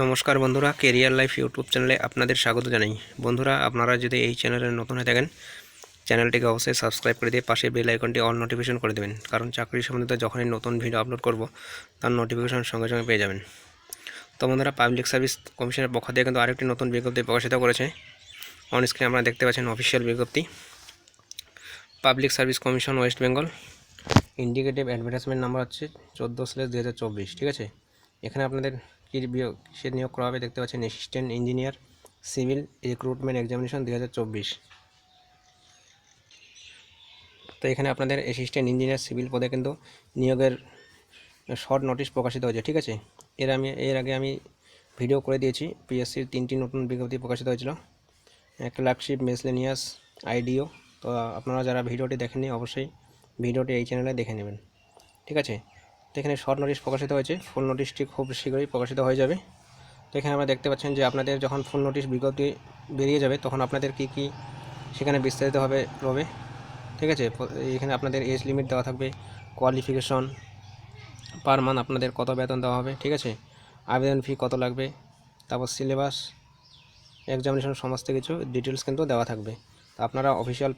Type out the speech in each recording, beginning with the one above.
নমস্কার বন্ধুরা, career life YouTube চ্যানেলে আপনাদের স্বাগত জানাই। বন্ধুরা, আপনারা যদি এই চ্যানেলে নতুন হয়ে থাকেন, চ্যানেলটিকে অবশ্যই সাবস্ক্রাইব করে দিয়ে পাশে বেল আইকনটি অল নোটিফিকেশন করে দেবেন, কারণ চাকরি সম্বন্ধিত যখনই নতুন ভিডিও আপলোড করব তার নোটিফিকেশন সঙ্গে সঙ্গে পেয়ে যাবেন। তো বন্ধুরা, পাবলিক সার্ভিস কমিশনের পক্ষ থেকে কিন্তু আরেকটি নতুন বিজ্ঞপ্তি প্রকাশিত করেছে। অন স্ক্রিনে আপনারা দেখতে পাচ্ছেন অফিসিয়াল বিজ্ঞপ্তি। Public service commission West Bengal, indicative advertisement number হচ্ছে 14/2024। ঠিক আছে, এখানে আপনাদের কিসের নিয়োগ করা হবে দেখতে পাচ্ছেন, assistant engineer civil recruitment examination 2024। তো এখানে আপনাদের অ্যাসিস্ট্যান্ট ইঞ্জিনিয়ার সিভিল পদে কিন্তু নিয়োগের শর্ট নোটিশ প্রকাশিত হয়েছে। ঠিক আছে, এর আগে আমি ভিডিও করে দিয়েছি। পিএসসির 3টি নতুন বিজ্ঞপ্তি প্রকাশিত হয়েছিল, ক্লার্কশিপ, মেসলেনিয়াস, আইডিও। তো আপনারা যারা ভিডিওটি দেখেননি অবশ্যই ভিডিওটি এই চ্যানেলে দেখে নেবেন। ঠিক আছে, তো এখানে শর্ট নোটিশ প্রকাশিত হয়েছে, ফুল নোটিশটি খুব শীঘ্রই প্রকাশিত হয়ে যাবে। তো এখানে আমরা দেখতে পাচ্ছেন যে আপনাদের যখন ফুল নোটিশ বিজ্ঞপ্তি বেরিয়ে যাবে তখন আপনাদের কি সেখানে বিস্তারিতভাবে রবে। ঠিক আছে, এখানে আপনাদের এজ লিমিট দেওয়া থাকবে, কোয়ালিফিকেশন, পার মান্থ আপনাদের কত বেতন দেওয়া হবে। ঠিক আছে, আবেদন ফি কত লাগবে, তারপর সিলেবাস, এক্সামিনেশন, সমস্ত কিছু ডিটেলস কিন্তু দেওয়া থাকবে। তো আপনারা অফিসিয়াল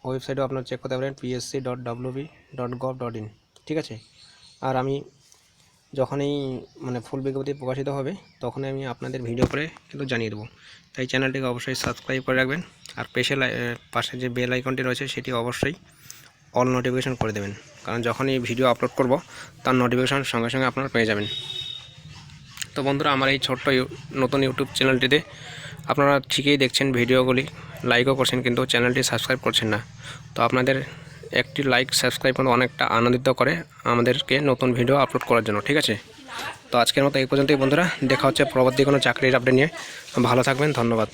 ওয়েবসাইটেও আপনারা চেক করতে পারেন, psc.wb.gov.in। ঠিক আছে, আর আমি যখনই ফুল বিজ্ঞপ্তি প্রকাশিত হবে তখনই আমি আপনাদের ভিডিও করে কিন্তু জানিয়ে দেবো। তাই চ্যানেলটিকে অবশ্যই সাবস্ক্রাইব করে রাখবেন, আর পাশে যে বেল আইকনটি রয়েছে সেটি অবশ্যই অল নোটিফিকেশন করে দেবেন, কারণ যখনই ভিডিও আপলোড করব তার নোটিফিকেশন সঙ্গে সঙ্গে আপনারা পেয়ে যাবেন। তো বন্ধুরা, আমার এই ছোট্ট নতুন ইউটিউব চ্যানেলটিতে আপনারা ঠিকই দেখছেন ভিডিওগুলি, লাইকও করছেন, কিন্তু চ্যানেলটি সাবস্ক্রাইব করছেন না। তো আপনাদের একটি লাইক সাবস্ক্রাইব কিন্তু অনেকটা আনন্দিত করে আমাদেরকে নতুন ভিডিও আপলোড করার জন্য। ঠিক আছে, তো আজকের মতো এই পর্যন্তই বন্ধুরা, দেখা হচ্ছে পরবর্তী কোনো চাকরির আপডেট নিয়ে। ভালো থাকবেন, ধন্যবাদ।